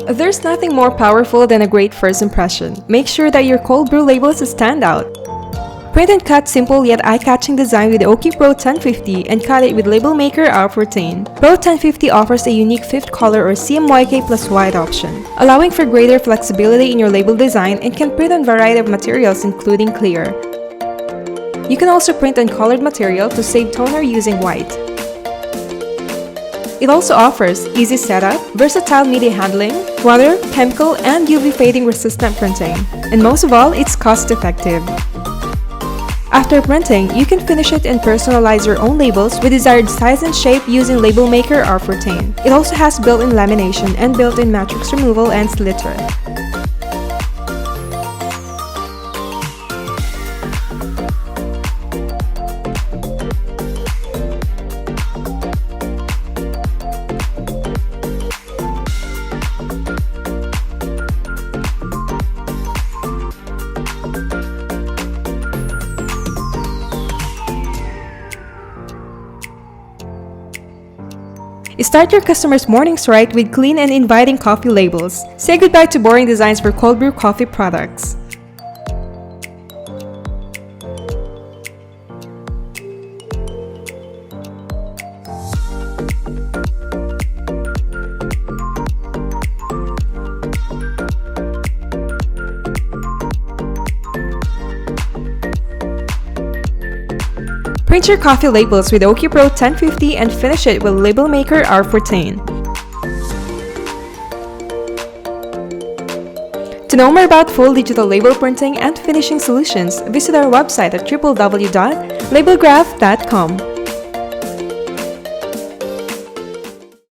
There's nothing more powerful than a great first impression. Make sure that your cold brew labels stand out. Print and cut simple yet eye-catching design with the OKI PRO1050 and cut it with label maker R14. Pro1050 offers a unique fifth color or CMYK+ white option, allowing for greater flexibility in your label design and can print on a variety of materials including clear. You can also print on colored material to save toner using white. It also offers easy setup, versatile media handling, water, chemical, and UV fading resistant printing. And most of all, it's cost-effective. After printing, you can finish it and personalize your own labels with desired size and shape using label maker R14. It also has built-in lamination and built-in matrix removal and slitter. Start your customers' mornings right with clean and inviting coffee labels. Say goodbye to boring designs for cold brew coffee products. Print your coffee labels with OKI PRO1050 and finish it with label maker R14. To know more about full digital label printing and finishing solutions, visit our website at www.labelgraph.com.